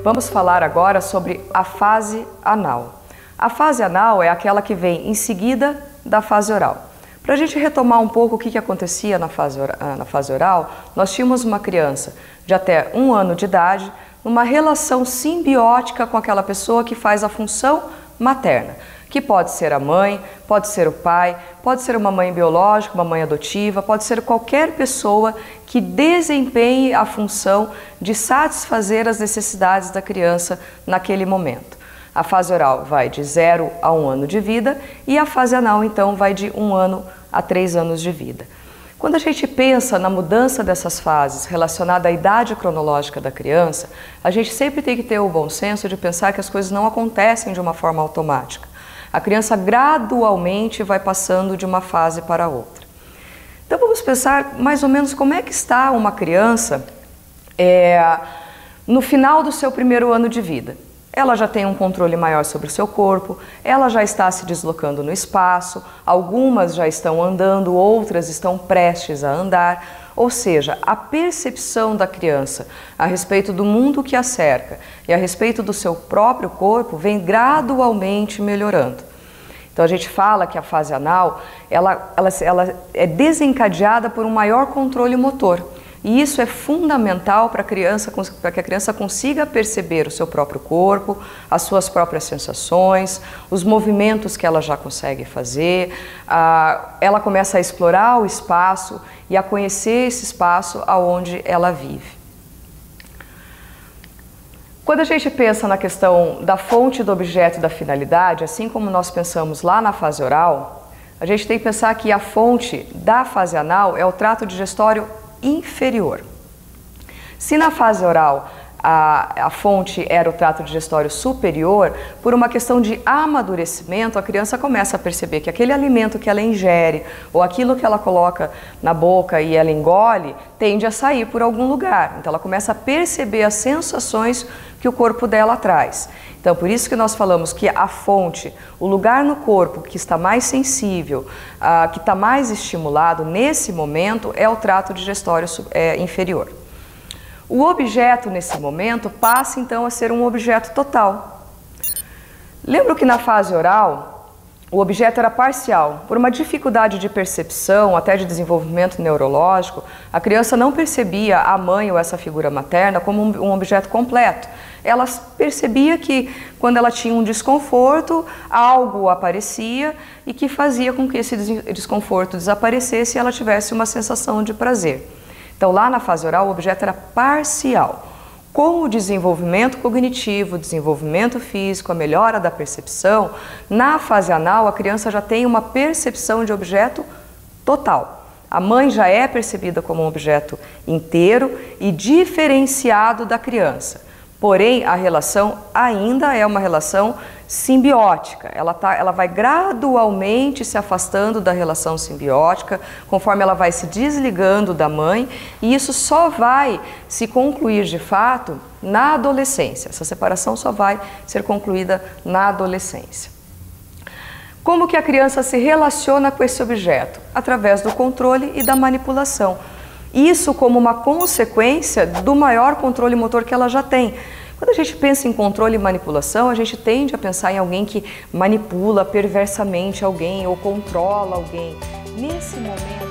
Vamos falar agora sobre a fase anal. A fase anal é aquela que vem em seguida da fase oral. Para a gente retomar um pouco o que acontecia na fase oral, nós tínhamos uma criança de até 1 ano de idade, numa relação simbiótica com aquela pessoa que faz a função materna, que pode ser a mãe, pode ser o pai, pode ser uma mãe biológica, uma mãe adotiva, pode ser qualquer pessoa que desempenhe a função de satisfazer as necessidades da criança naquele momento. A fase oral vai de 0 a 1 ano de vida e a fase anal, então, vai de 1 ano a 3 anos de vida. Quando a gente pensa na mudança dessas fases relacionada à idade cronológica da criança, a gente sempre tem que ter o bom senso de pensar que as coisas não acontecem de uma forma automática. A criança gradualmente vai passando de uma fase para outra. Então vamos pensar mais ou menos como é que está uma criança no final do seu 1º ano de vida. Ela já tem um controle maior sobre o seu corpo, ela já está se deslocando no espaço, algumas já estão andando, outras estão prestes a andar. Ou seja, a percepção da criança a respeito do mundo que a cerca e a respeito do seu próprio corpo vem gradualmente melhorando. Então a gente fala que a fase anal ela é desencadeada por um maior controle motor. E isso é fundamental para que a criança consiga perceber o seu próprio corpo, as suas próprias sensações, os movimentos que ela já consegue fazer. Ela começa a explorar o espaço e a conhecer esse espaço aonde ela vive. Quando a gente pensa na questão da fonte do objeto e da finalidade, assim como nós pensamos lá na fase oral, a gente tem que pensar que a fonte da fase anal é o trato digestório inferior. Se na fase oral a fonte era o trato digestório superior, por uma questão de amadurecimento, a criança começa a perceber que aquele alimento que ela ingere ou aquilo que ela coloca na boca e ela engole tende a sair por algum lugar. Então ela começa a perceber as sensações que o corpo dela traz. Então por isso que nós falamos que a fonte, o lugar no corpo que está mais sensível, que está mais estimulado nesse momento é o trato digestório inferior. O objeto nesse momento passa então a ser um objeto total. Lembra que na fase oral o objeto era parcial. Por uma dificuldade de percepção, até de desenvolvimento neurológico, a criança não percebia a mãe ou essa figura materna como um objeto completo. Ela percebia que quando ela tinha um desconforto, algo aparecia e que fazia com que esse desconforto desaparecesse e ela tivesse uma sensação de prazer. Então lá na fase oral o objeto era parcial. Com o desenvolvimento cognitivo, o desenvolvimento físico, a melhora da percepção, na fase anal a criança já tem uma percepção de objeto total. A mãe já é percebida como um objeto inteiro e diferenciado da criança. Porém, a relação ainda é uma relação simbiótica. Ela vai gradualmente se afastando da relação simbiótica, conforme ela vai se desligando da mãe, e isso só vai se concluir de fato na adolescência. Essa separação só vai ser concluída na adolescência. Como que a criança se relaciona com esse objeto? Através do controle e da manipulação. Isso como uma consequência do maior controle motor que ela já tem. Quando a gente pensa em controle e manipulação, a gente tende a pensar em alguém que manipula perversamente alguém ou controla alguém. Nesse momento...